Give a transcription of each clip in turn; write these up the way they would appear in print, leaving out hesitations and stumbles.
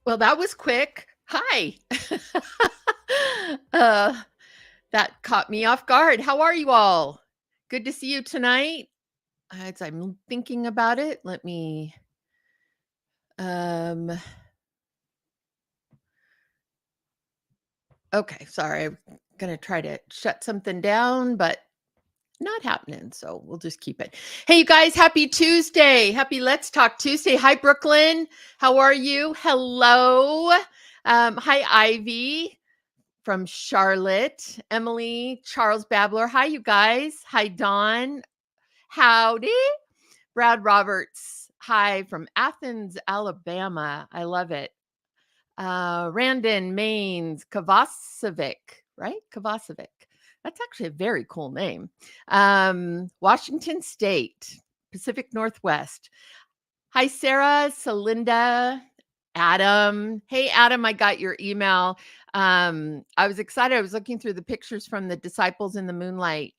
Well, that was quick. Hi. uh, that caught me off guard. How are you all? Good to see you tonight. As I'm thinking about it, let me. Um, okay, sorry. I'm gonna try to shut something down, but not happening. So we'll just keep it. Hey, you guys! Happy Tuesday! Happy Let's Talk Tuesday. Hi, Brooklyn. How are you? Hello. Hi, Ivy. From Charlotte, Emily, Charles Babler. Hi, you guys. Hi, Dawn. Howdy. Brad Roberts. Hi, from Athens, Alabama. I love it. Randon Maines, Kovacevic, right? Kovacevic. That's actually a very cool name. Washington State, Pacific Northwest. Hi, Sarah, Celinda, Adam. Hey, Adam, I got your email. I was excited. I was looking through the pictures from the Disciples in the Moonlight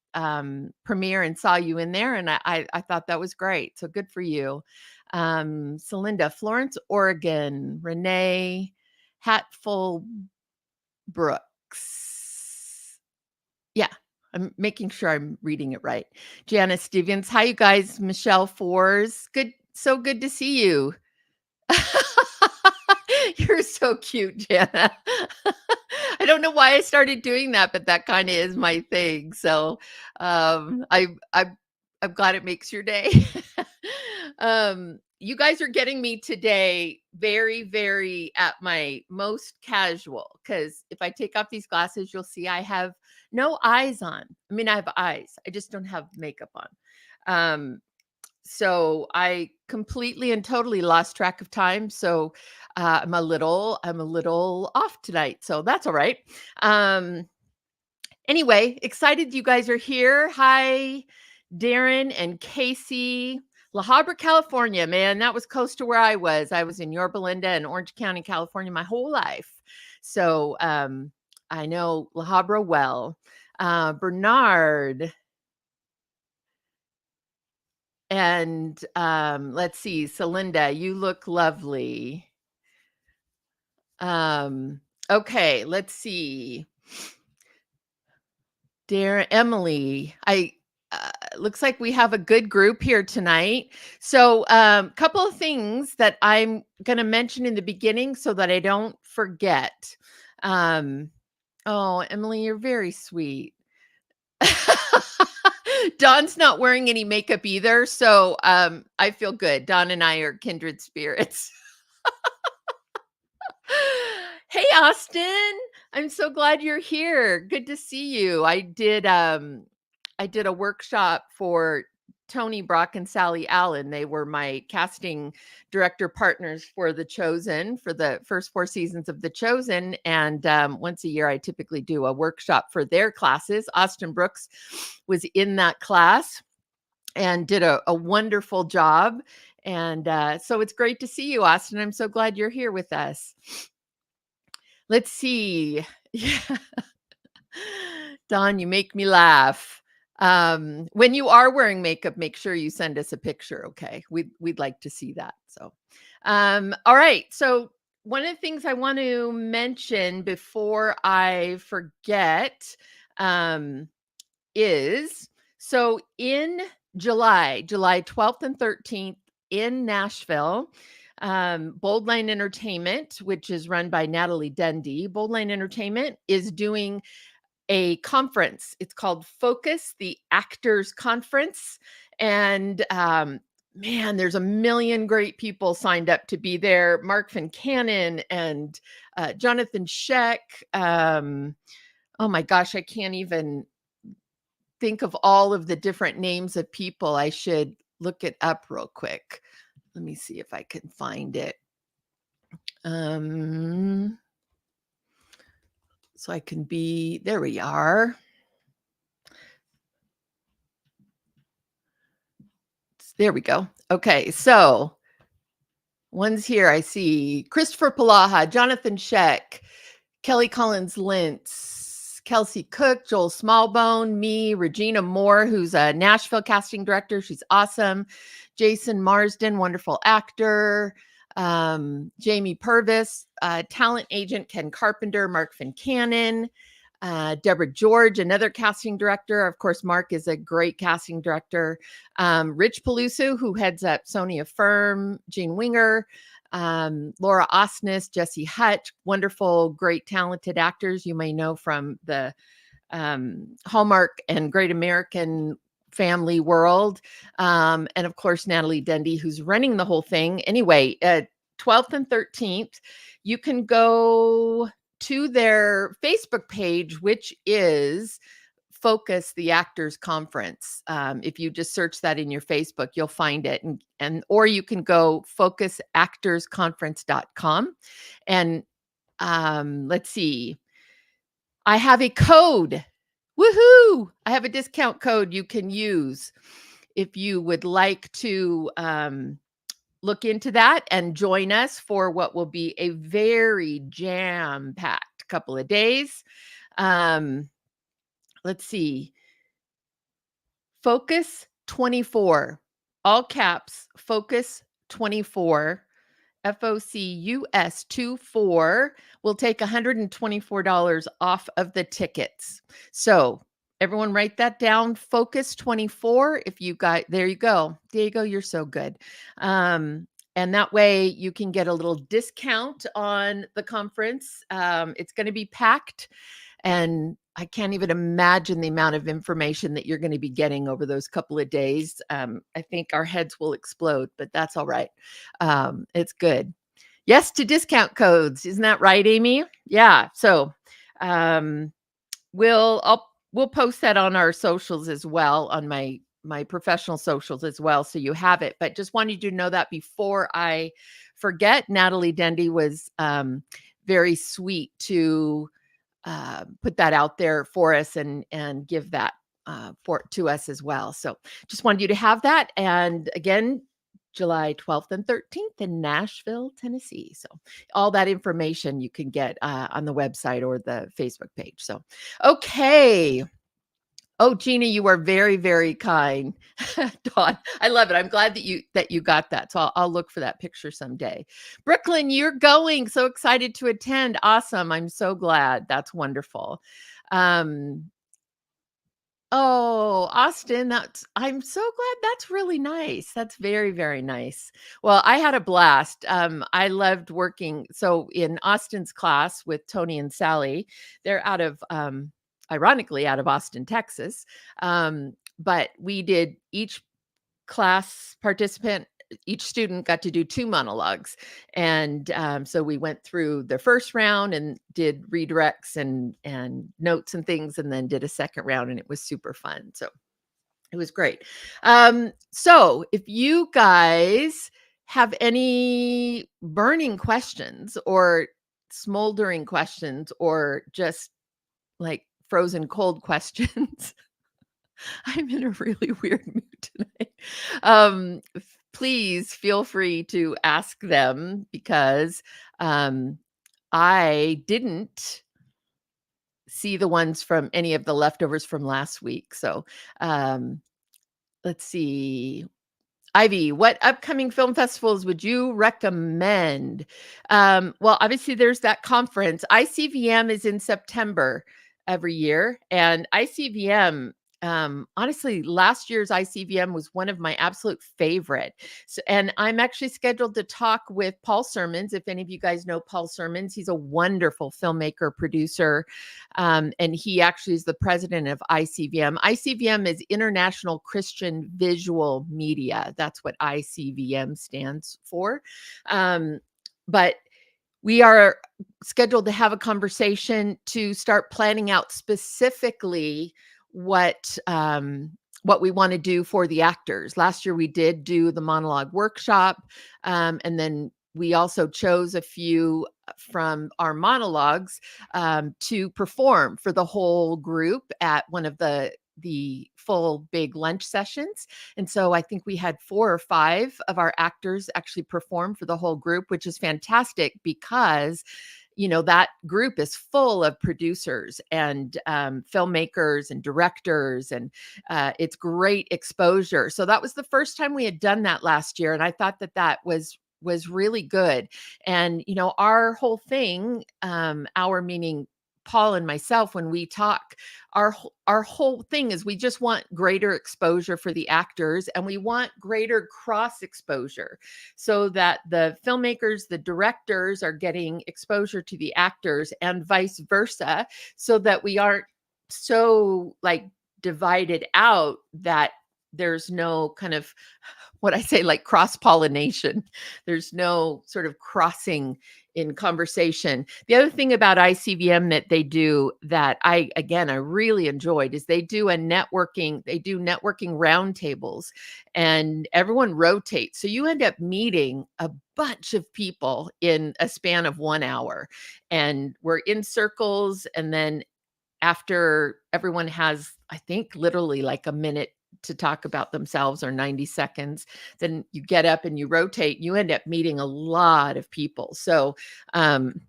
premiere and saw you in there, and I thought that was great. So good for you. Celinda, Florence, Oregon. Renee, Hatful Brooks. Yeah, I'm making sure I'm reading it right. Janice Stevens. Hi, you guys. Michelle Fours. Good. So good to see you. You're so cute, Jana. I don't know why I started doing that, but that kind of is my thing. So I'm glad it makes your day. You guys are getting me today very, very at my most casual, because if I take off these glasses, you'll see I have no eyes on. I mean, I have eyes. I just don't have makeup on. So I completely and totally lost track of time. So I'm a little off tonight. So that's all right. Um, anyway, excited you guys are here. Hi, Darren and Casey. La Habra, California, man, that was close to where I was. I was in Yorba Linda and Orange County, California, my whole life. So I know La Habra well. Bernard, and let's see, Celinda, you look lovely. Okay, let's see. Dear Emily, I looks like we have a good group here tonight. So, couple of things that I'm going to mention in the beginning so that I don't forget. Um, oh, Emily, you're very sweet. Dawn's not wearing any makeup either, so I feel good. Dawn and I are kindred spirits. Hey, Austin. I'm so glad you're here. Good to see you. I did a workshop for Tony Brock and Sally Allen. They were my casting director partners for The Chosen, for the first 4 seasons of The Chosen. And once a year, I typically do a workshop for their classes. Austin Brooks was in that class and did a wonderful job. And so it's great to see you, Austin. I'm so glad you're here with us. Let's see. Yeah. Dawn, you make me laugh. When you are wearing makeup, make sure you send us a picture, okay? We'd like to see that. So, all right. So one of the things I want to mention before I forget is, so in July 12th and 13th in Nashville, Bold Line Entertainment, which is run by Natalie Dundee, Bold Line Entertainment is doing a conference. It's called Focus, the Actors Conference. And man, there's a million great people signed up to be there. Mark Fincannon and Jonathan Sheck. Oh my gosh, I can't even think of all of the different names of people. I should look it up real quick. Let me see if I can find it. So I can be, there we are. There we go. Okay, so one's here. I see Christopher Palaha, Jonathan Sheck, Kelly Collins Lintz, Kelsey Cook, Joel Smallbone, me, Regina Moore, who's a Nashville casting director. She's awesome. Jason Marsden, wonderful actor. Jamie Purvis, talent agent Ken Carpenter, Mark Fincannon, Deborah George, another casting director. Of course, Mark is a great casting director. Rich Peluso, who heads up Sony Affirm, Gene Winger, Laura Osnes, Jesse Hutch, wonderful, great, talented actors you may know from the Hallmark and Great American Family world. And of course, Natalie Dundee, who's running the whole thing. Anyway, 12th and 13th, you can go to their Facebook page, which is Focus the Actors Conference. If you just search that in your Facebook, you'll find it. And or you can go focusactorsconference.com. And let's see. I have a code. Woohoo! I have a discount code you can use if you would like to look into that and join us for what will be a very jam-packed couple of days. Let's see. Focus 24, all caps, Focus 24. FOCUS 24 will take $124 off of the tickets. So everyone write that down. Focus 24. If you got, there you go. Diego, you're so good. And that way you can get a little discount on the conference. It's going to be packed, and I can't even imagine the amount of information that you're going to be getting over those couple of days. I think our heads will explode, but that's all right. It's good. Yes to discount codes. Isn't that right, Amy? Yeah. So we'll post that on our socials as well, on my professional socials as well, so you have it. But just wanted you to know that before I forget. Natalie Dundee was very sweet to put that out there for us and give that to us as well. So just wanted you to have that. And again, July 12th and 13th in Nashville, Tennessee. So all that information you can get on the website or the Facebook page. So, okay. Oh, Gina, you are very, very kind. Dawn, I love it. I'm glad that you got that. So I'll look for that picture someday. Brooklyn, you're going. So excited to attend. Awesome. I'm so glad. That's wonderful. Oh, Austin, I'm so glad. That's really nice. That's very, very nice. Well, I had a blast. I loved working. So in Austin's class with Tony and Sally, they're ironically out of Austin, Texas. But we did each class participant, each student got to do 2 monologues. And so we went through the first round and did redirects and notes and things, and then did a second round, and it was super fun. So it was great. So if you guys have any burning questions or smoldering questions or just like frozen cold questions, I'm in a really weird mood tonight. Please feel free to ask them, because I didn't see the ones from any of the leftovers from last week. So let's see. Ivy, what upcoming film festivals would you recommend? Well, obviously there's that conference. ICVM is in September every year, and ICVM, honestly, last year's ICVM was one of my absolute favorite. So, and I'm actually scheduled to talk with Paul Sermons. If any of you guys know Paul Sermons, he's a wonderful filmmaker, producer, and he actually is the president of ICVM. ICVM is International Christian Visual Media. That's what ICVM stands for. But we are scheduled to have a conversation to start planning out specifically what we want to do for the actors. Last year we did do the monologue workshop, and then we also chose a few from our monologues to perform for the whole group at one of the full big lunch sessions. And so I think we had 4 or 5 of our actors actually perform for the whole group, which is fantastic, because that group is full of producers and filmmakers and directors, and it's great exposure. So that was the first time we had done that last year, and I thought that was was really good. And, our whole thing, our meaning Paul and myself, when we talk, our whole thing is we just want greater exposure for the actors, and we want greater cross exposure so that the filmmakers, the directors are getting exposure to the actors and vice versa, so that we aren't so like divided out that there's no kind of what I say, like cross pollination. There's no sort of crossing in conversation. The other thing about ICVM that they do that I really enjoyed is they do networking roundtables, and everyone rotates. So you end up meeting a bunch of people in a span of 1 hour, and we're in circles. And then after everyone has, I think, literally like a minute to talk about themselves, or 90 seconds, then you get up and you rotate. You end up meeting a lot of people. So um,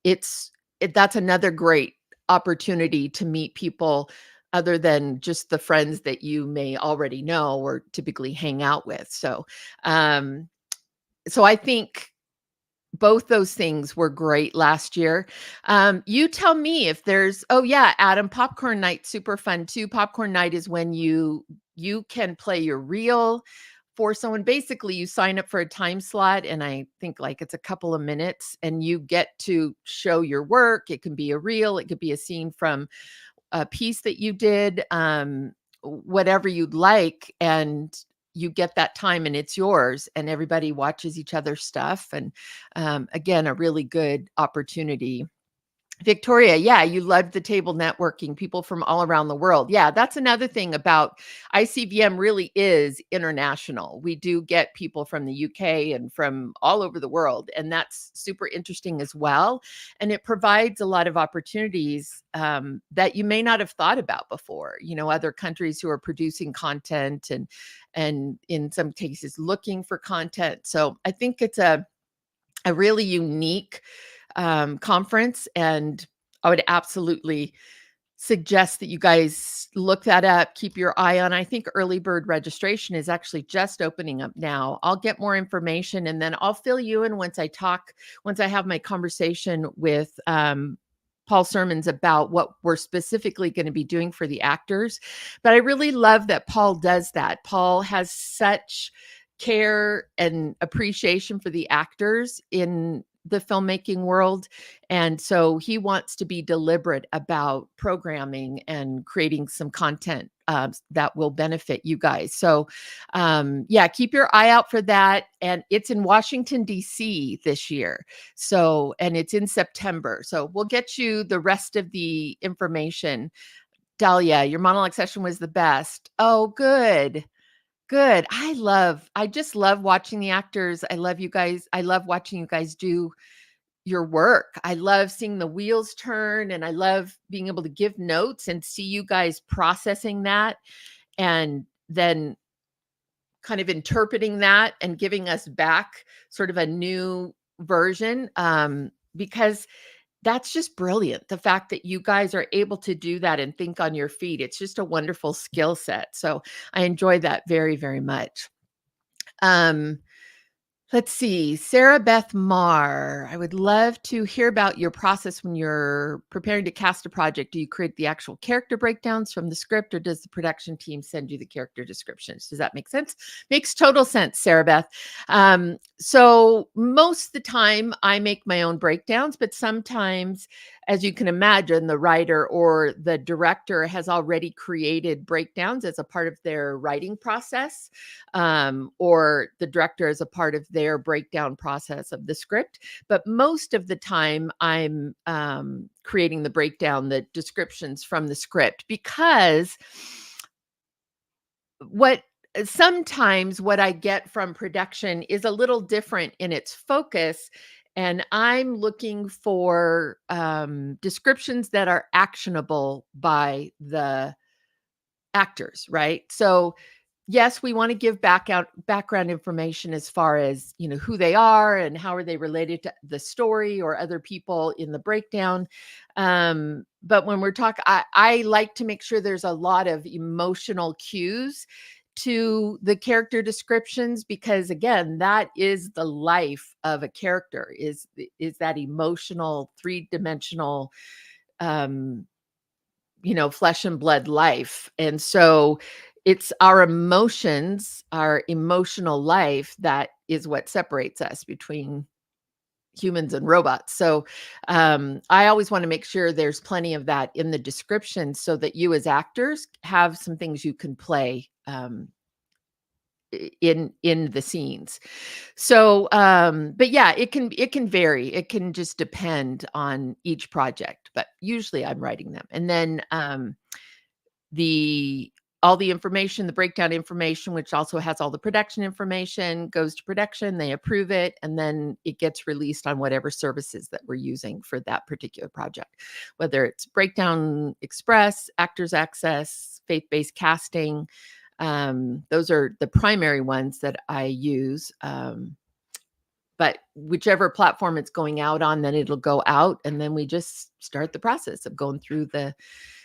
that's another great opportunity to meet people other than just the friends that you may already know or typically hang out with. Um, so I think both those things were great last year. You tell me if there's, oh yeah, Adam, popcorn night, super fun too. Popcorn night is when you can play your reel for someone. Basically, you sign up for a time slot, and I think like it's a couple of minutes, and you get to show your work. It can be a reel, it could be a scene from a piece that you did, whatever you'd like, and you get that time and it's yours, and everybody watches each other's stuff. And again, a really good opportunity. Victoria, yeah, you loved the table networking, people from all around the world. Yeah, that's another thing about ICVM, really is international. We do get people from the UK and from all over the world, and that's super interesting as well. And it provides a lot of opportunities that you may not have thought about before. Other countries who are producing content, and in some cases looking for content. So I think it's a really unique conference, and I would absolutely suggest that you guys look that up, keep your eye on. I think early bird registration is actually just opening up now. I'll get more information, and then I'll fill you in once I have my conversation with Paul Sermons about what we're specifically going to be doing for the actors. But I really love that Paul does that. Paul has such care and appreciation for the actors in the filmmaking world. And so he wants to be deliberate about programming and creating some content that will benefit you guys. So yeah, keep your eye out for that. And it's in Washington, D.C. this year. So, and it's in September. So we'll get you the rest of the information. Dahlia, your monologue session was the best. Oh, good. Good. I just love watching the actors. I love you guys. I love watching you guys do your work. I love seeing the wheels turn, and I love being able to give notes and see you guys processing that, and then kind of interpreting that and giving us back sort of a new version, because that's just brilliant. The fact that you guys are able to do that and think on your feet, it's just a wonderful skill set. So I enjoy that very, very much. Let's see, Sarah Beth Marr, I would love to hear about your process when you're preparing to cast a project. Do you create the actual character breakdowns from the script, or does the production team send you the character descriptions? Does that make sense? Makes total sense, Sarah Beth. So most of the time I make my own breakdowns, but sometimes, as you can imagine, the writer or the director has already created breakdowns as a part of their writing process, or the director as a part of their breakdown process of the script. But most of the time, I'm creating the breakdown, the descriptions from the script, because sometimes what I get from production is a little different in its focus. And I'm looking for descriptions that are actionable by the actors, right? So yes, we want to give background information as far as, who they are and how are they related to the story or other people in the breakdown. But when we're talking, I like to make sure there's a lot of emotional cues to the character descriptions, because again, that is the life of a character, is that emotional, three-dimensional, flesh and blood life. And so it's our emotions, our emotional life, that is what separates us between humans and robots. So I always want to make sure there's plenty of that in the description, so that you as actors have some things you can play in the scenes. So but yeah, it can vary. It can just depend on each project, but usually I'm writing them. And then the all the information, the breakdown information, which also has all the production information, goes to production, they approve it, and then it gets released on whatever services that we're using for that particular project, whether it's Breakdown Express, Actors Access, Faith-Based Casting. Those are the primary ones that I use. But whichever platform it's going out on, then it'll go out, and then we just start the process of going through the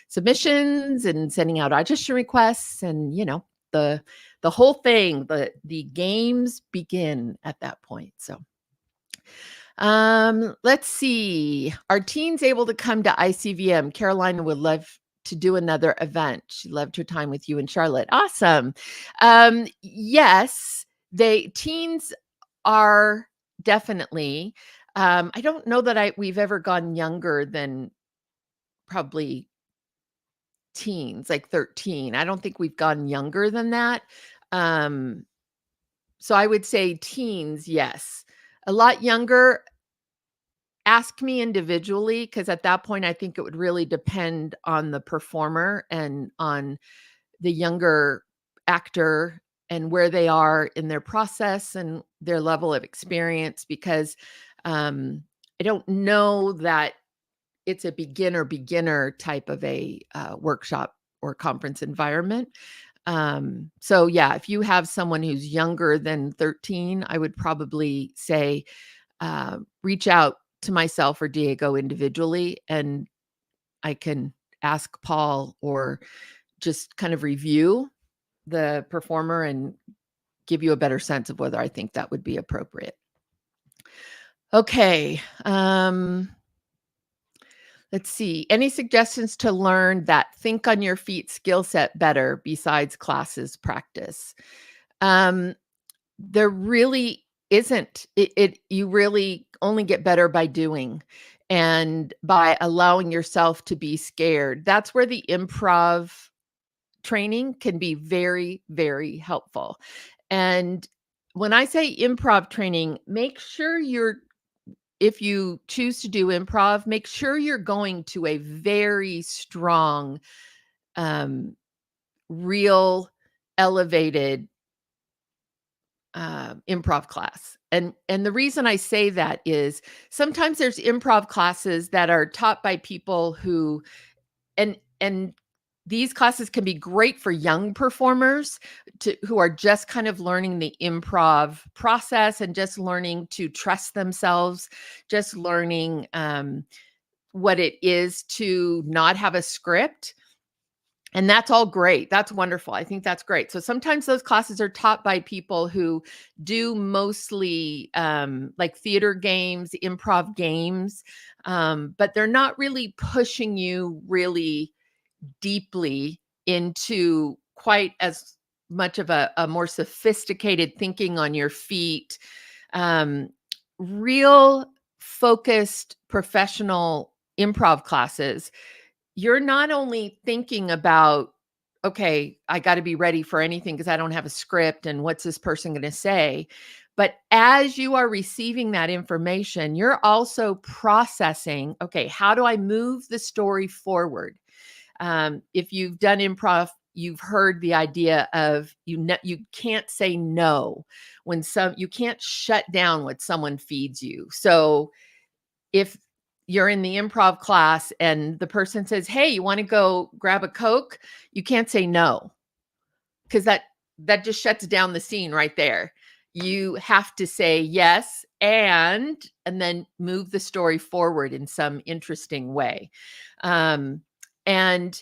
submissions and sending out audition requests, and the whole thing. The games begin at that point. So let's see, are teens able to come to ICVM? Carolina would love to do another event. She loved her time with you in Charlotte. Awesome. Yes, teens are definitely. I don't know that we've ever gone younger than probably teens, like 13. I don't think we've gone younger than that. So I would say teens, yes. A lot younger, ask me individually, because at that point, I think it would really depend on the performer and on the younger actor and where they are in their process and their level of experience, because I don't know that it's a beginner type of a workshop or conference environment. So yeah, if you have someone who's younger than 13, I would probably say reach out to myself or Diego individually, and I can ask Paul or just kind of review the performer and give you a better sense of whether I think that would be appropriate. Okay. Let's see. Any suggestions to learn that think on your feet skill set better besides classes practice? There really isn't. You really only get better by doing and by allowing yourself to be scared. That's where the improv training can be very, very helpful. And when I say improv training, make sure if you choose to do improv, make sure you're going to a very strong, real, elevated improv class. And the reason I say that is sometimes there's improv classes that are taught by people who, and these classes can be great for young performers who are just kind of learning the improv process and just learning to trust themselves, just learning what it is to not have a script. And that's all great. That's wonderful. I think that's great. So sometimes those classes are taught by people who do mostly like theater games, improv games, but they're not really pushing you really deeply into quite as much of a more sophisticated thinking on your feet, real focused professional improv classes. You're not only thinking about, okay, I got to be ready for anything because I don't have a script and what's this person going to say, but as you are receiving that information, you're also processing, okay, how do I move the story forward? If you've done improv, you've heard the idea of you can't say no when you can't shut down what someone feeds you. So if you're in the improv class and the person says, "Hey, you want to go grab a Coke?" You can't say no, because that just shuts down the scene right there. You have to say yes and then move the story forward in some interesting way. And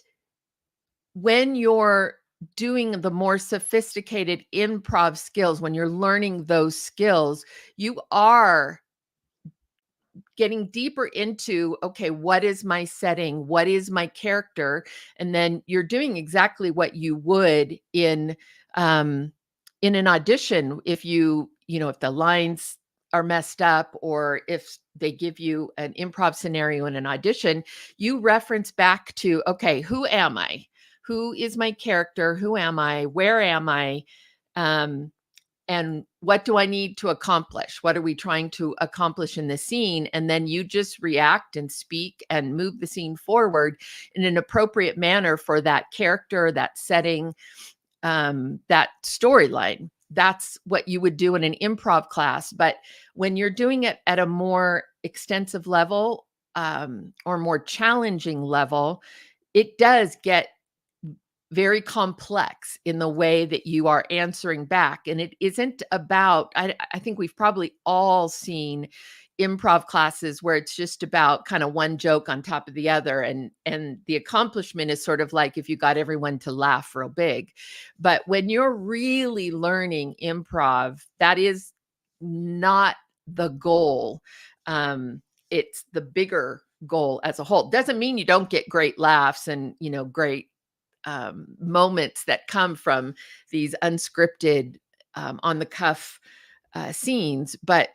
when you're doing the more sophisticated improv skills, when you're learning those skills, you are getting deeper into, okay, what is my setting? What is my character? And then you're doing exactly what you would um, in an audition. If if the lines are messed up, or if they give you an improv scenario in an audition, you reference back to, okay, who am I? Who is my character? Who am I? Where am I? Um, and what do I need to accomplish? What are we trying to accomplish in the scene? And then you just react and speak and move the scene forward in an appropriate manner for that character, that setting, that storyline. That's what you would do in an improv class. But when you're doing it at a more extensive level, or more challenging level, it does get very complex in the way that you are answering back. And it isn't about, I think we've probably all seen improv classes where it's just about kind of one joke on top of the other. And the accomplishment is sort of like if you got everyone to laugh real big. But when you're really learning improv, that is not the goal. It's the bigger goal as a whole. Doesn't mean you don't get great laughs and, great moments that come from these unscripted, on the cuff scenes, but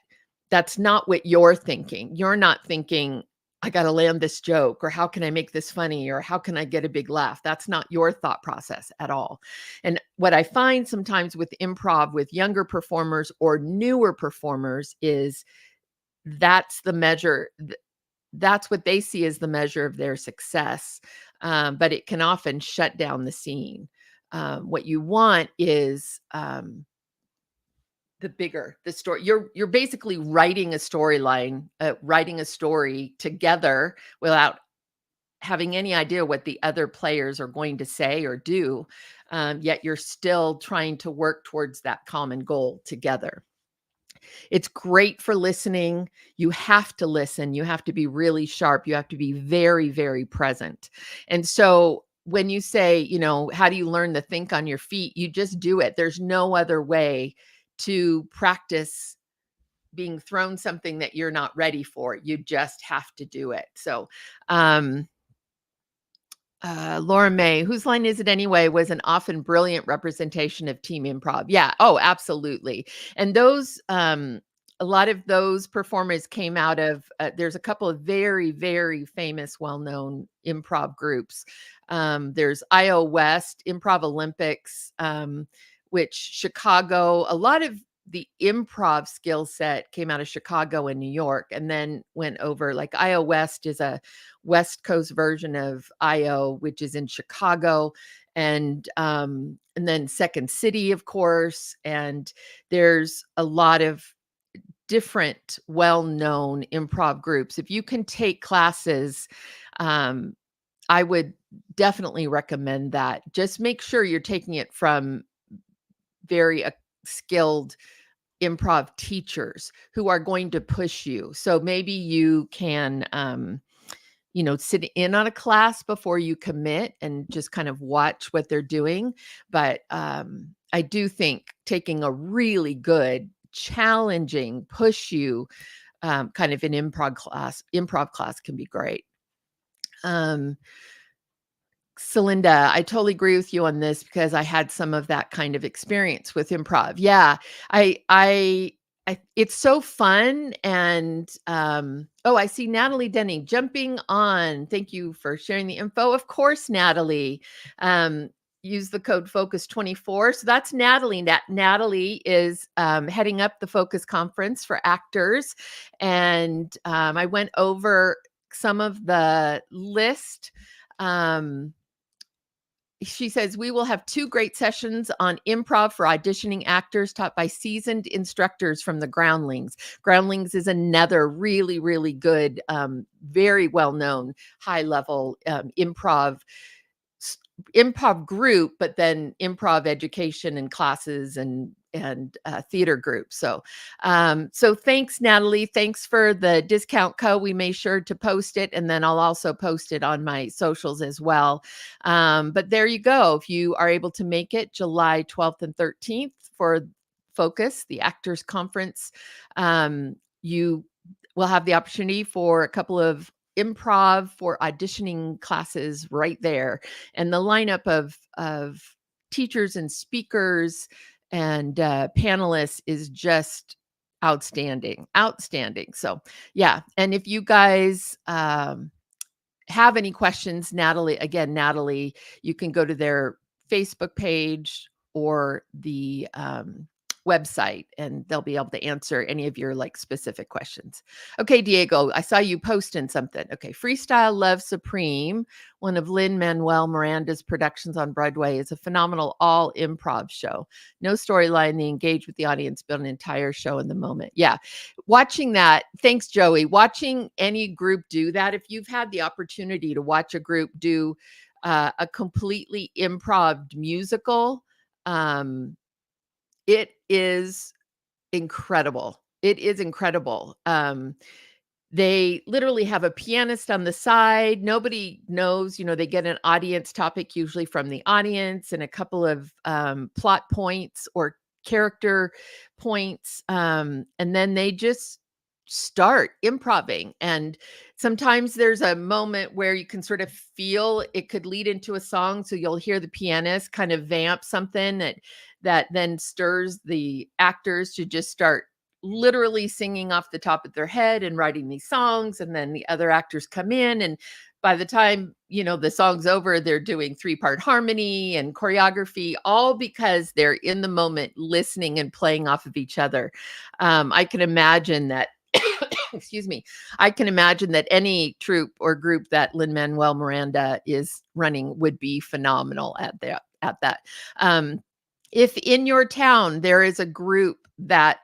that's not what you're thinking. You're not thinking, I got to land this joke, or how can I make this funny, or how can I get a big laugh? That's not your thought process at all. And what I find sometimes with improv with younger performers or newer performers is that's the measure. That's what they see as the measure of their success. But it can often shut down the scene. What you want is the story. You're basically writing a storyline, writing a story together without having any idea what the other players are going to say or do. Yet you're still trying to work towards that common goal together. It's great for listening. You have to listen. You have to be really sharp. You have to be very, very present. And so when you say, how do you learn to think on your feet? You just do it. There's no other way to practice being thrown something that you're not ready for. You just have to do it. So, Laura May, whose line is it anyway, was an often brilliant representation of team improv. Yeah. Oh, absolutely. And a lot of those performers came out of, there's a couple of very, very famous, well-known improv groups. There's IO West, Improv Olympics, which Chicago, a lot of the improv skill set came out of Chicago and New York, and then went over, like IO West is a West Coast version of IO, which is in Chicago, and then Second City, of course. And there's a lot of different well-known improv groups. If you can take classes, I would definitely recommend that. Just make sure you're taking it from very skilled improv teachers who are going to push you. So maybe you can, sit in on a class before you commit and just kind of watch what they're doing. But I do think taking a really good, challenging, push you kind of an improv class can be great. Celinda, I totally agree with you on this because I had some of that kind of experience with improv. Yeah, it's so fun. And I see Natalie Denning jumping on. Thank you for sharing the info. Of course, Natalie. Use the code FOCUS24. So that's Natalie. Natalie is heading up the Focus Conference for actors. And I went over some of the list. She says, we will have 2 great sessions on improv for auditioning actors taught by seasoned instructors from the Groundlings. Groundlings is another really, really good, very well-known, high-level improv improv group, but then improv education and classes and theater groups. So thanks, Natalie. Thanks for the discount code. We made sure to post it, and then I'll also post it on my socials as well. But there you go. If you are able to make it July 12th and 13th for Focus, the Actors Conference, you will have the opportunity for a couple of improv for auditioning classes right there, and the lineup of teachers and speakers and panelists is just outstanding. So yeah, and if you guys have any questions, Natalie, you can go to their Facebook page or the website, and they'll be able to answer any of your like specific questions. Okay, Diego, I saw you posting something. Okay, Freestyle Love Supreme, one of Lin-Manuel Miranda's productions on Broadway, is a phenomenal all improv show. No storyline, they engage with the audience, build an entire show in the moment. Yeah, watching that, thanks, Joey. Watching any group do that, if you've had the opportunity to watch a group do a completely improv musical, it is incredible. It is incredible. They literally have a pianist on the side. Nobody knows, they get an audience topic usually from the audience and a couple of plot points or character points. And then they just start improving. And sometimes there's a moment where you can sort of feel it could lead into a song. So you'll hear the pianist kind of vamp something that then stirs the actors to just start literally singing off the top of their head and writing these songs. And then the other actors come in, and by the time, the song's over, they're doing 3-part harmony and choreography, all because they're in the moment listening and playing off of each other. I can imagine that excuse me, I can imagine that any troupe or group that Lin-Manuel Miranda is running would be phenomenal at that. If in your town there is a group that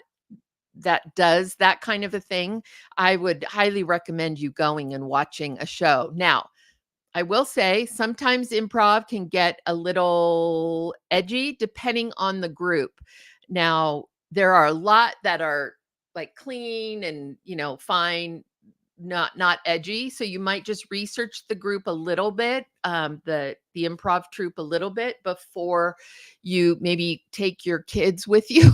does that kind of a thing, I would highly recommend you going and watching a show. Now, I will say sometimes improv can get a little edgy depending on the group. Now, there are a lot that are like clean and, fine, not edgy. So you might just research the group a little bit, the improv troupe a little bit before you maybe take your kids with you.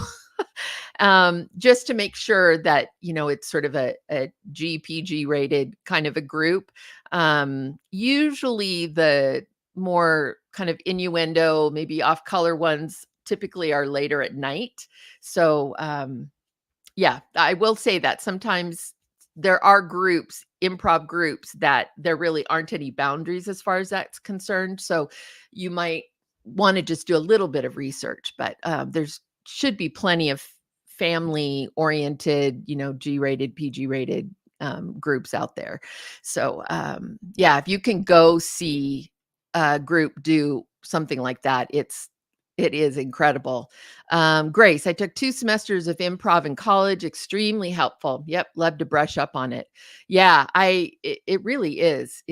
Just to make sure that, it's sort of a GPG rated kind of a group. Usually the more kind of innuendo, maybe off color ones typically are later at night. So, yeah, I will say that sometimes there are improv groups, that there really aren't any boundaries as far as that's concerned. So you might want to just do a little bit of research, but there's should be plenty of family oriented, G-rated, PG-rated groups out there. So yeah, if you can go see a group do something like that, it is incredible. Grace, I took 2 semesters of improv in college. Extremely helpful. Yep, love to brush up on it. Yeah, it really is.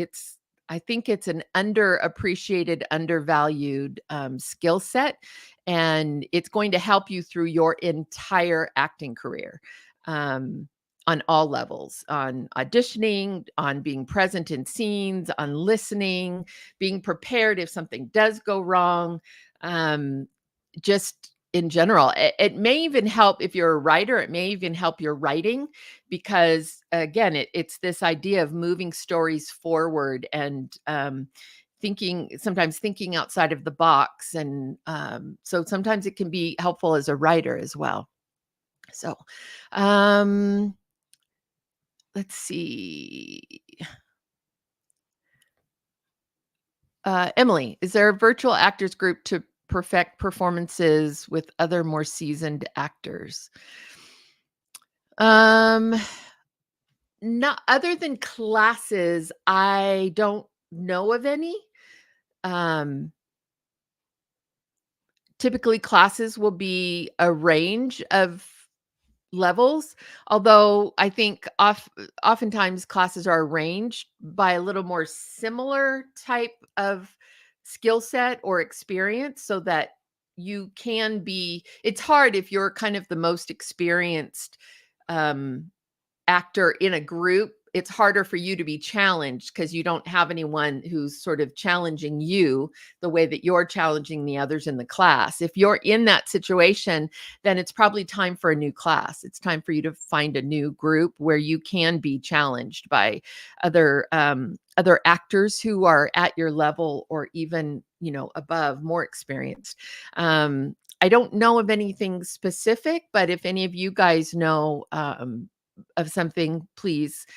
I think it's an underappreciated, undervalued skill set, and it's going to help you through your entire acting career. On all levels, on auditioning, on being present in scenes, on listening, being prepared if something does go wrong. Just in general, it may even help if you're a writer. It may even help your writing, because again, it's this idea of moving stories forward and sometimes thinking outside of the box. And so sometimes it can be helpful as a writer as well. So let's see. Emily, is there a virtual actors group to perfect performances with other more seasoned actors? Not other than classes, I don't know of any. Typically classes will be a range of levels, although I think oftentimes classes are arranged by a little more similar type of skill set or experience so that you can be it's hard if you're kind of the most experienced um actor in a group. It's harder for you to be challenged because you don't have anyone who's sort of challenging you the way that you're challenging the others in the class. If you're in that situation, then it's probably time for a new class. It's time for you to find a new group where you can be challenged by other actors who are at your level or even, above, more experienced. I don't know of anything specific, but if any of you guys know of something, please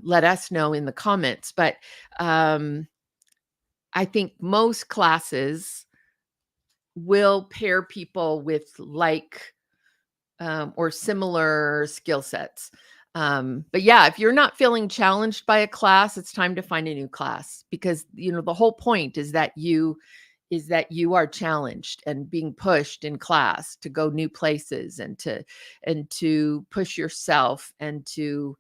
let us know in the comments. But um, I think most classes will pair people with or similar skill sets. But yeah, if you're not feeling challenged by a class, it's time to find a new class because the whole point is that you are challenged and being pushed in class to go new places and to push yourself and to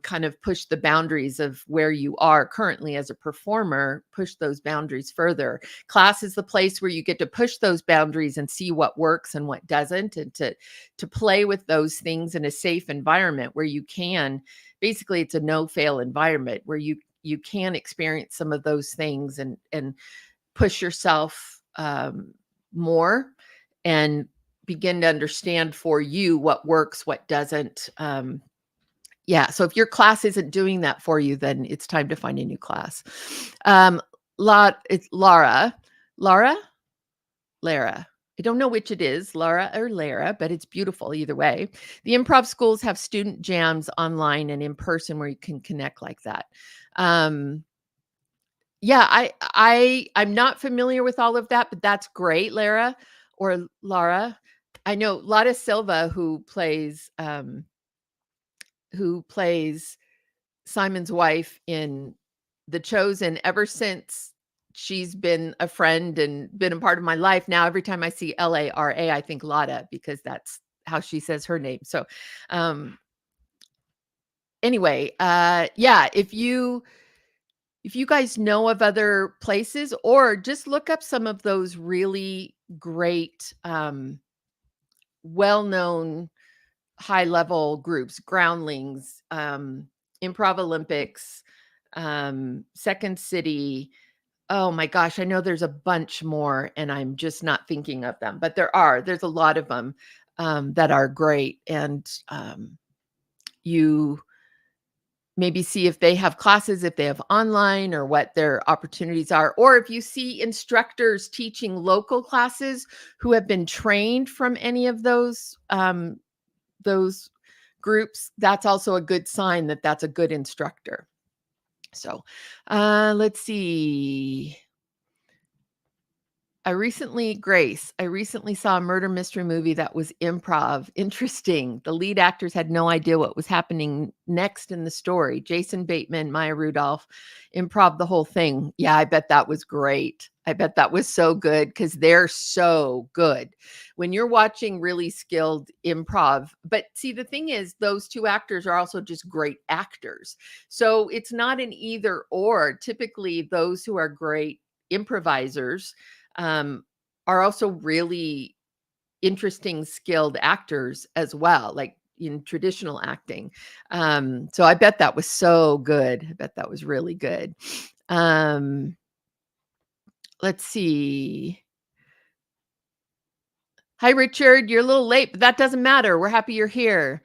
kind of push the boundaries of where you are currently as a performer, push those boundaries further. Class is the place where you get to push those boundaries and see what works and what doesn't, and to play with those things in a safe environment where you can basically it's a no fail environment where you can experience some of those things and push yourself more and begin to understand for you what works, what doesn't. Yeah. So if your class isn't doing that for you, then it's time to find a new class. It's Lara. Lara? Lara. I don't know which it is, Lara or Lara, but it's beautiful either way. The improv schools have student jams online and in person where you can connect like that. Yeah, I'm not familiar with all of that, but that's great, Lara or Lara. I know Lotta Silva who plays Simon's wife in The Chosen. Ever since she's been a friend and been a part of my life, now every time I see Lara, I think Lotta because that's how she says her name. So, um, anyway, yeah, if you guys know of other places or just look up some of those really great, well-known high-level groups, Groundlings, Improv Olympics, Second City. Oh my gosh, I know there's a bunch more and I'm just not thinking of them, but there's a lot of them that are great. And you maybe see if they have classes, if they have online or what their opportunities are. Or if you see instructors teaching local classes who have been trained from any of those groups, that's also a good sign that that's a good instructor. So let's see. Grace, I recently saw a murder mystery movie that was improv. Interesting. The lead actors had no idea what was happening next in the story. Jason Bateman, Maya Rudolph, improv the whole thing. Yeah, I bet that was great. I bet that was so good because they're so good. When you're watching really skilled improv, but see, the thing is, those two actors are also just great actors. So it's not an either or. Typically, those who are great improvisers um, are also really interesting, skilled actors as well, like in traditional acting. So I bet that was so good. I bet that was really good. Let's see. Hi, Richard. You're a little late, but that doesn't matter. We're happy you're here.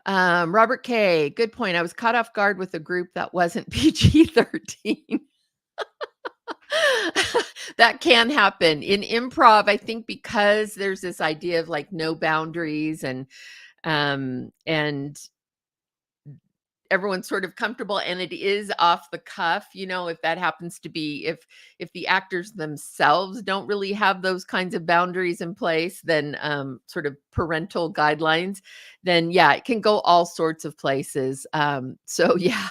Robert K. Good point. I was caught off guard with a group that wasn't PG-13. That can happen in improv. I think because there's this idea of like no boundaries and everyone's sort of comfortable and it is off the cuff, if that happens to be if the actors themselves don't really have those kinds of boundaries in place, then sort of parental guidelines, then yeah, it can go all sorts of places. So yeah.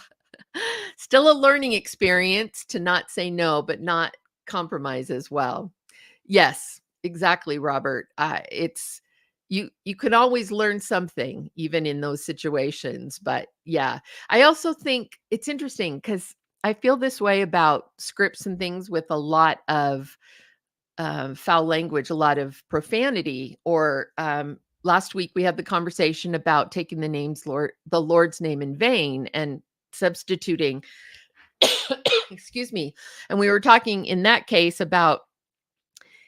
Still a learning experience to not say no, but not compromise as well. Yes, exactly, Robert. It's you can always learn something even in those situations. But yeah, I also think it's interesting because I feel this way about scripts and things with a lot of foul language, a lot of profanity. Or last week we had the conversation about taking the Lord's name in vain and substituting. Excuse me. And we were talking in that case about,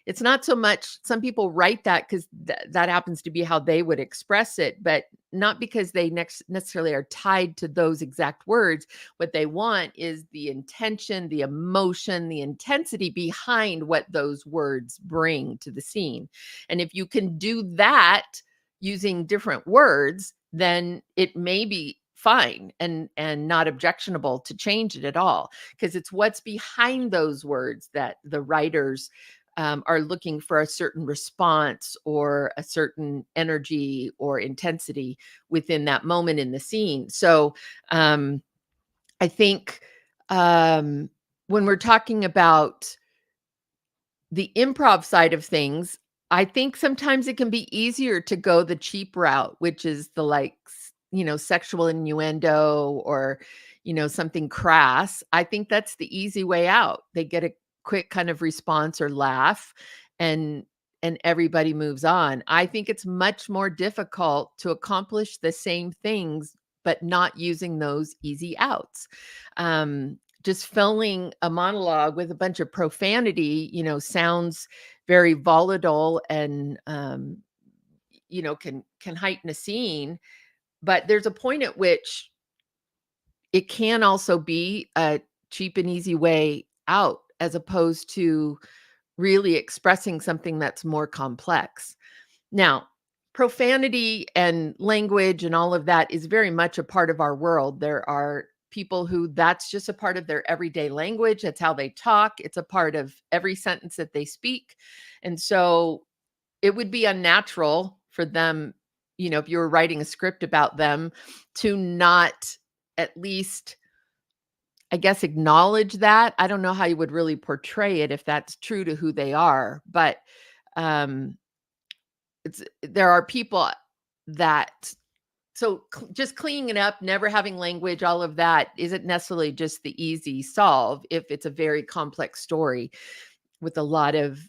it's not so much, some people write that because that happens to be how they would express it, but not because they necessarily are tied to those exact words. What they want is the intention, the emotion, the intensity behind what those words bring to the scene. And if you can do that using different words, then it may be fine and not objectionable to change it at all, because it's what's behind those words that the writers are looking for a certain response or a certain energy or intensity within that moment in the scene. So I think when we're talking about the improv side of things, I think sometimes it can be easier to go the cheap route, which is the sexual innuendo or, something crass. I think that's the easy way out. They get a quick kind of response or laugh, and everybody moves on. I think it's much more difficult to accomplish the same things, but not using those easy outs. Just filling a monologue with a bunch of profanity, sounds very volatile and, can heighten a scene. But there's a point at which it can also be a cheap and easy way out, as opposed to really expressing something that's more complex. Now, profanity and language and all of that is very much a part of our world. There are people who that's just a part of their everyday language. That's how they talk. It's a part of every sentence that they speak. And so it would be unnatural for them, if you were writing a script about them, to not at least, I guess, acknowledge that. I don't know how you would really portray it if that's true to who they are, but um there are people that, so just cleaning it up, never having language, all of that isn't necessarily just the easy solve if it's a very complex story with a lot of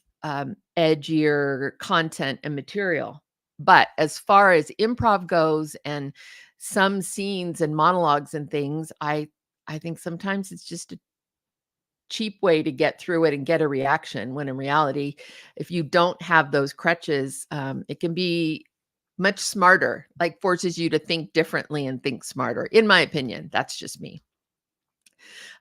edgier content and material. But as far as improv goes and some scenes and monologues and things, I think sometimes it's just a cheap way to get through it and get a reaction, when in reality, if you don't have those crutches, it can be much smarter, like forces you to think differently and think smarter, in my opinion. That's just me.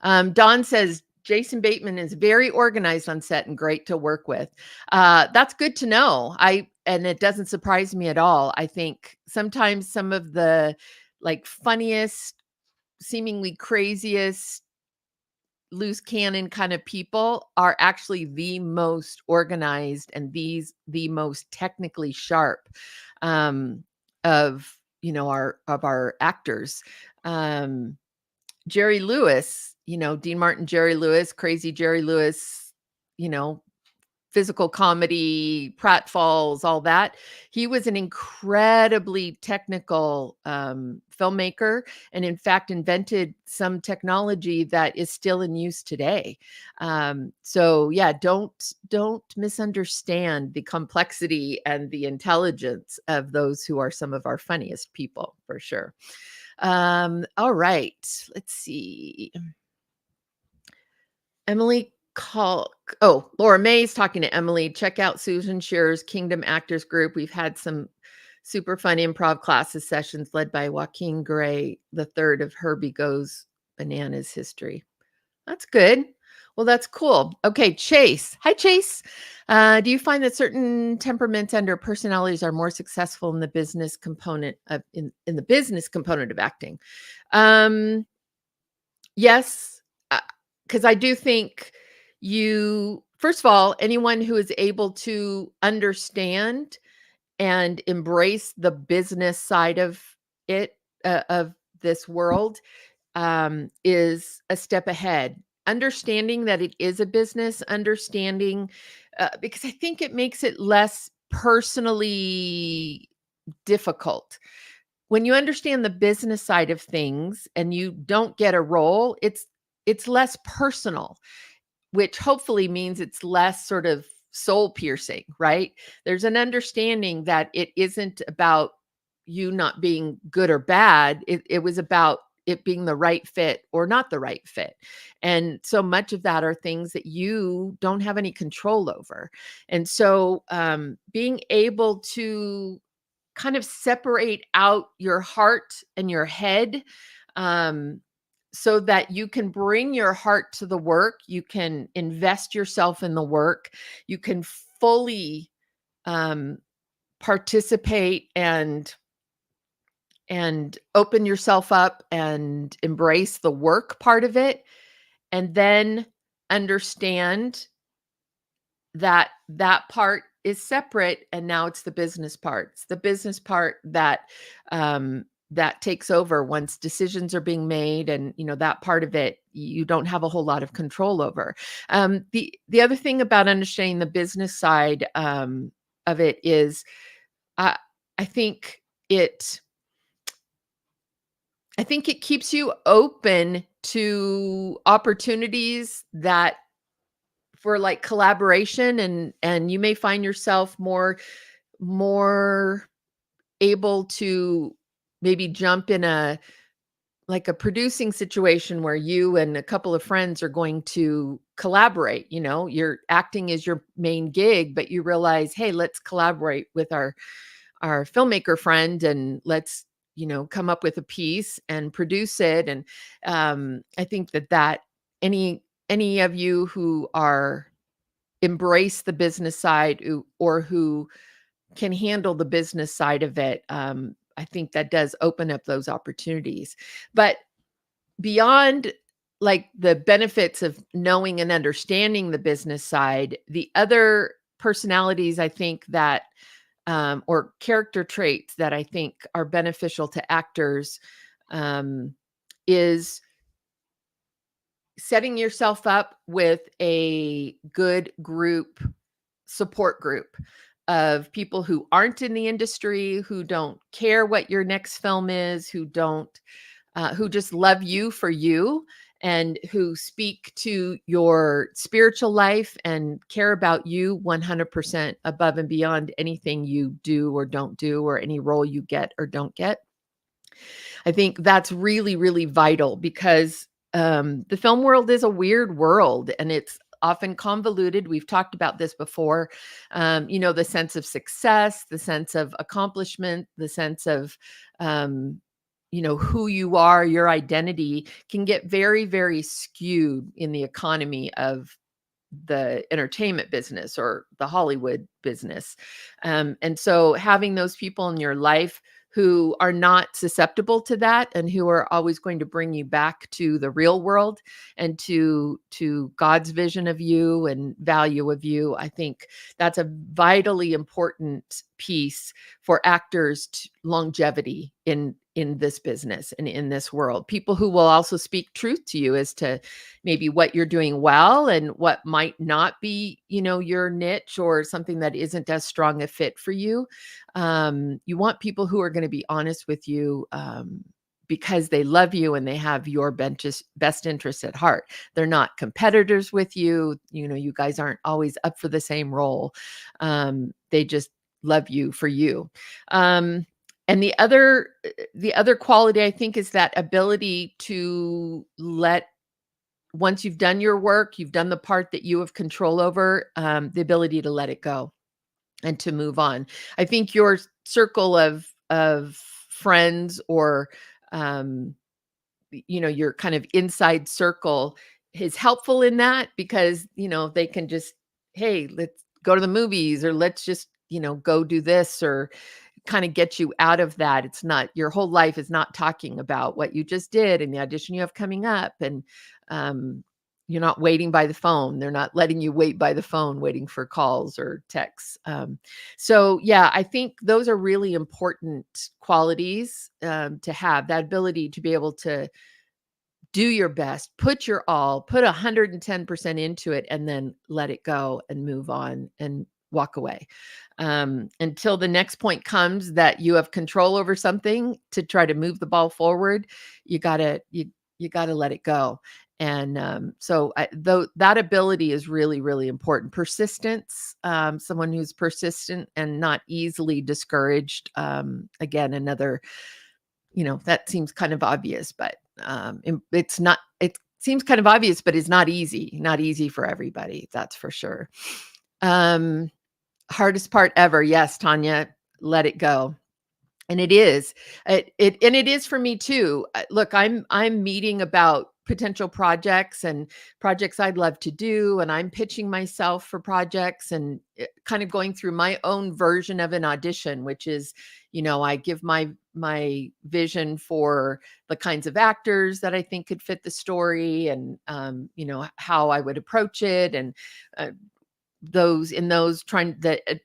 Dawn says, Jason Bateman is very organized on set and great to work with. That's good to know. And it doesn't surprise me at all. I think sometimes some of the funniest, seemingly craziest, loose cannon kind of people are actually the most organized and the most technically sharp of our actors. Jerry Lewis, Dean Martin, Jerry Lewis, crazy Jerry Lewis, physical comedy, pratfalls, all that. He was an incredibly technical filmmaker, and in fact invented some technology that is still in use today. So yeah, don't misunderstand the complexity and the intelligence of those who are some of our funniest people, for sure. All right, let's see. Emily Laura May's talking to Emily. Check out Susan Shearer's Kingdom Actors Group. We've had some super fun improv classes sessions led by Joaquin Gray, the third of Herbie Goes Bananas history. That's good. Well, that's cool. Okay, Chase. Hi, Chase. Do you find that certain temperaments and or personalities are more successful in the business component of in the business component of acting? Yes, because I do think first of all, anyone who is able to understand and embrace the business side of it, of this world, is a step ahead. Understanding that it is a business, because I think it makes it less personally difficult. When you understand the business side of things and you don't get a role, it's less personal, which hopefully means it's less sort of soul piercing, right? There's an understanding that it isn't about you not being good or bad. It was about it being the right fit or not the right fit. And so much of that are things that you don't have any control over. And so being able to kind of separate out your heart and your head, um, so that you can bring your heart to the work, you can invest yourself in the work, you can fully um, participate and open yourself up and embrace the work part of it, and then understand that that part is separate, and now it's the business part. It's the business part that that takes over once decisions are being made, and that part of it you don't have a whole lot of control over. The other thing about understanding the business side of it is, I I think it I think it keeps you open to opportunities that for like collaboration, and you may find yourself more able to maybe jump in a like a producing situation where you and a couple of friends are going to collaborate. You're acting as your main gig, but you realize, hey, let's collaborate with our filmmaker friend, and let's come up with a piece and produce it. And I think that any of you who are embrace the business side, or who can handle the business side of it, I think that does open up those opportunities. But beyond like the benefits of knowing and understanding the business side, the other personalities I think that or character traits that I think are beneficial to actors, is setting yourself up with a good support group of people who aren't in the industry, who don't care what your next film is, who just love you for you, and who speak to your spiritual life and care about you 100% above and beyond anything you do or don't do, or any role you get or don't get. I think that's really, really vital, because the film world is a weird world, and it's often convoluted. We've talked about this before. The sense of success, the sense of accomplishment, the sense of, who you are, your identity can get very, very skewed in the economy of the entertainment business or the Hollywood business. And so having those people in your life who are not susceptible to that, and who are always going to bring you back to the real world and to God's vision of you and value of you, I think that's a vitally important piece for actors' longevity in this business and in this world. People who will also speak truth to you as to maybe what you're doing well and what might not be, your niche, or something that isn't as strong a fit for you. You want people who are going to be honest with you, because they love you and they have your best interests at heart. They're not competitors with you. You guys aren't always up for the same role. They just love you for you. And the other quality, I think, is that ability to once you've done your work, you've done the part that you have control over, the ability to let it go and to move on. I think your circle of friends, or your kind of inside circle, is helpful in that, because they can just, hey, let's go to the movies, or let's just go do this, or kind of get you out of that. It's not, your whole life is not talking about what you just did and the audition you have coming up, and you're not waiting by the phone. They're not letting you wait by the phone, waiting for calls or texts. So yeah, I think those are really important qualities, to have that ability to be able to do your best, put your all, put 110% into it, and then let it go and move on and walk away, until the next point comes that you have control over something to try to move the ball forward. You gotta let it go. And so though that ability is really, really important. Persistence, someone who's persistent and not easily discouraged. Again, another, that seems kind of obvious, but it's not, it seems kind of obvious, but it's not easy for everybody. That's for sure. Hardest part ever. Yes, Tanya, let it go. And it is. And it is for me too. Look, I'm meeting about potential projects and projects I'd love to do, and I'm pitching myself for projects and kind of going through my own version of an audition, which is, I give my vision for the kinds of actors that I think could fit the story, and how I would approach it, and those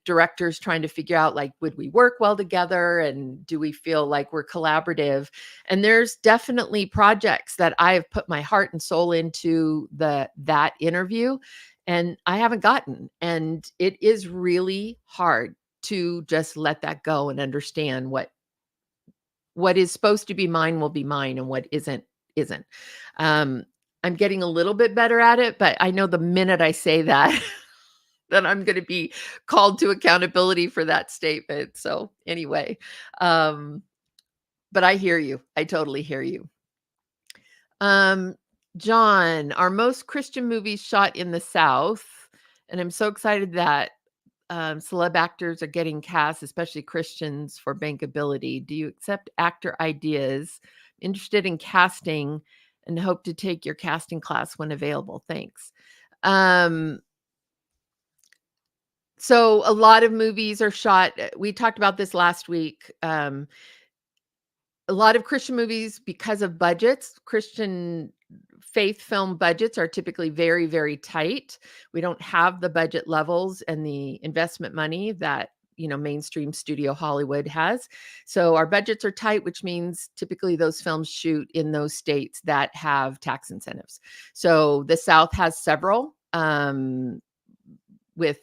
directors trying to figure out, like, would we work well together, and do we feel like we're collaborative? And there's definitely projects that I have put my heart and soul into that interview, and I haven't gotten. And it is really hard to just let that go and understand what is supposed to be mine will be mine, and what isn't. I'm getting a little bit better at it, but I know the minute I say that then I'm going to be called to accountability for that statement. So anyway, but I hear you. I totally hear you. John, are most Christian movies shot in the South? And I'm so excited that celeb actors are getting cast, especially Christians, for bankability. Do you accept actor ideas? Interested in casting and hope to take your casting class when available. Thanks. So a lot of movies are shot. We talked about this last week. A lot of Christian movies, because of budgets, Christian faith film budgets are typically very, very tight. We don't have the budget levels and the investment money that, mainstream studio Hollywood has. So our budgets are tight, which means typically those films shoot in those states that have tax incentives. So the South has several, with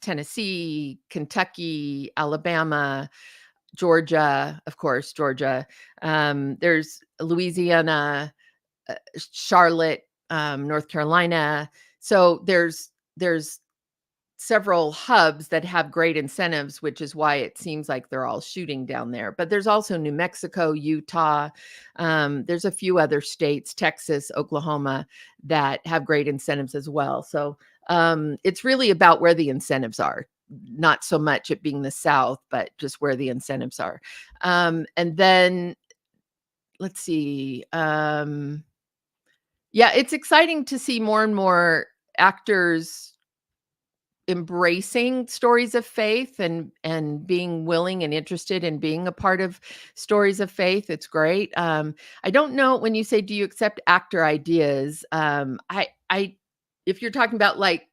Tennessee, Kentucky, Alabama, Georgia, of course, Georgia. There's Louisiana, Charlotte, North Carolina. So there's several hubs that have great incentives, which is why it seems like they're all shooting down there. But there's also New Mexico, Utah. There's a few other states, Texas, Oklahoma, that have great incentives as well. So it's really about where the incentives are, not so much it being the South, but just where the incentives are. And then let's see. Yeah, it's exciting to see more and more actors embracing stories of faith and being willing and interested in being a part of stories of faith. It's great. I don't know, when you say, do you accept actor ideas? I if you're talking about, like,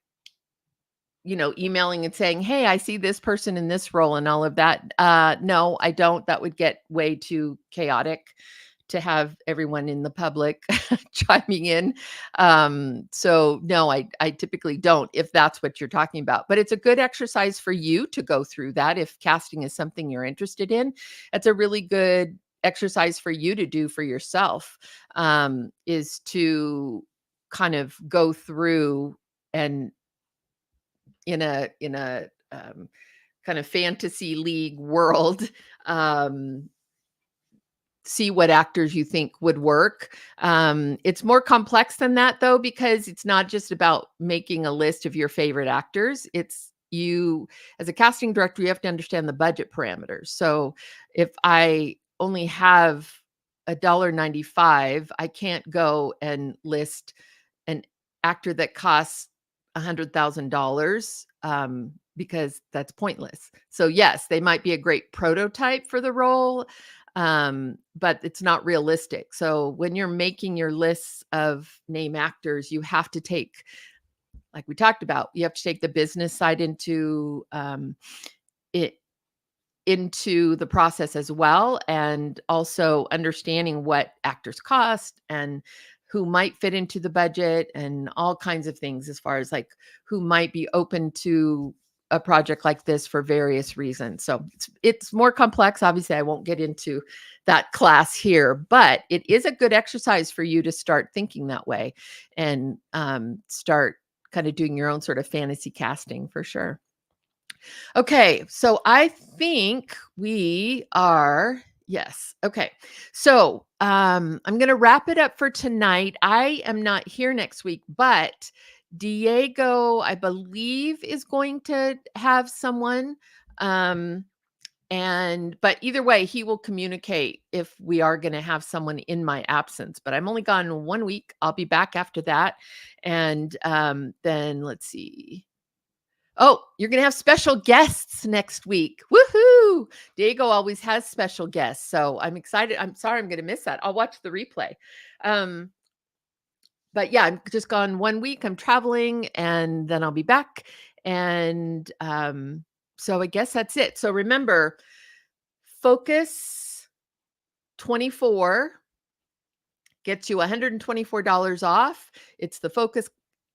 emailing and saying, hey, I see this person in this role and all of that. No, I don't. That would get way too chaotic to have everyone in the public chiming in. So no, I typically don't, if that's what you're talking about. But it's a good exercise for you to go through that. If casting is something you're interested in, it's a really good exercise for you to do for yourself, is to kind of go through and in a kind of fantasy league world, see what actors you think would work. It's more complex than that, though, because it's not just about making a list of your favorite actors. It's you, as a casting director, you have to understand the budget parameters. So if I only have $1.95, I can't go and list an actor that costs $100,000, because that's pointless. So yes, they might be a great prototype for the role, but it's not realistic. So when you're making your lists of name actors, you have to take, like we talked about, you have to take the business side into the process as well, and also understanding what actors cost and who might fit into the budget and all kinds of things, as far as like who might be open to a project like this for various reasons. So it's more complex. Obviously, I won't get into that class here, but it is a good exercise for you to start thinking that way and start kind of doing your own sort of fantasy casting for sure. Okay, so I think we are, yes. Okay. So I'm gonna wrap it up for tonight. I am not here next week, but Diego, I believe, is going to have someone. Um, and but either way, he will communicate if we are going to have someone in my absence. But I'm only gone 1 week. I'll be back after that. And then let's see. Oh, you're going to have special guests next week. Woohoo! Diego always has special guests. So I'm excited. I'm sorry I'm going to miss that. I'll watch the replay. Um, but yeah, I'm just gone 1 week. I'm traveling and then I'll be back. And so I guess that's it. So remember, Focus 24 gets you $124 off. It's the Focus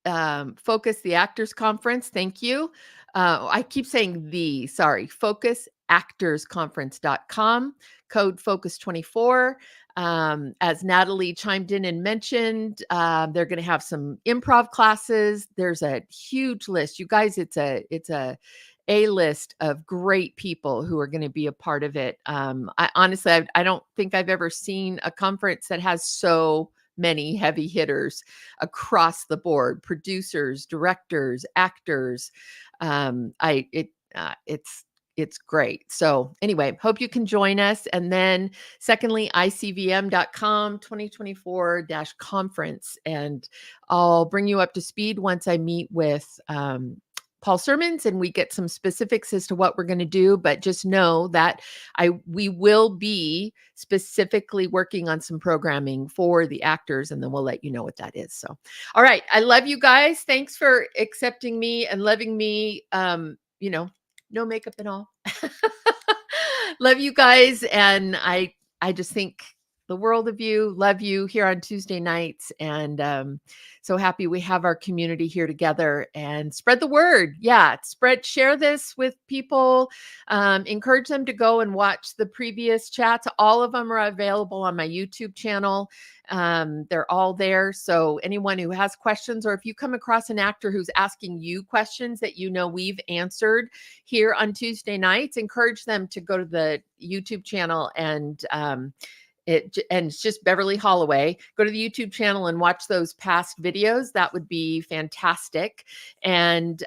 the Actors Conference. Thank you. I keep saying focusactorsconference.com, code Focus24. As Natalie chimed in and mentioned, they're going to have some improv classes. There's a huge list. You guys, it's a list of great people who are going to be a part of it. I honestly, I don't think I've ever seen a conference that has so many heavy hitters across the board: producers, directors, actors. It's great. So anyway, hope you can join us. And then secondly, icvm.com 2024-conference. And I'll bring you up to speed once I meet with Paul Sermons and we get some specifics as to what we're going to do. But just know that we will be specifically working on some programming for the actors, and then we'll let you know what that is. So, all right. I love you guys. Thanks for accepting me and loving me. No makeup and all. Love you guys. And I just think the world of you. Love you here on Tuesday nights. And so happy we have our community here together, and spread the word. Yeah, share this with people. Encourage them to go and watch the previous chats. All of them are available on my YouTube channel. They're all there. So anyone who has questions, or if you come across an actor who's asking you questions that we've answered here on Tuesday nights, encourage them to go to the YouTube channel and it's just Beverly Holloway. Go to the YouTube channel and watch those past videos. That would be fantastic. And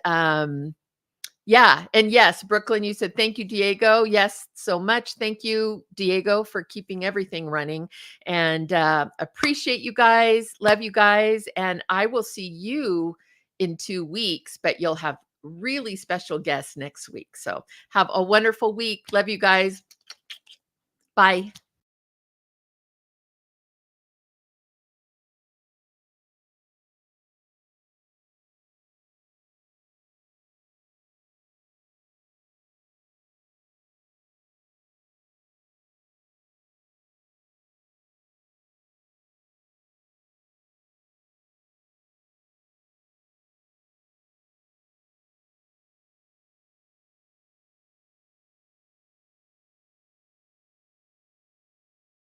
yeah. And yes, Brooklyn, you said, thank you, Diego. Yes, so much. Thank you, Diego, for keeping everything running, and appreciate you guys. Love you guys. And I will see you in 2 weeks, but you'll have really special guests next week. So have a wonderful week. Love you guys. Bye.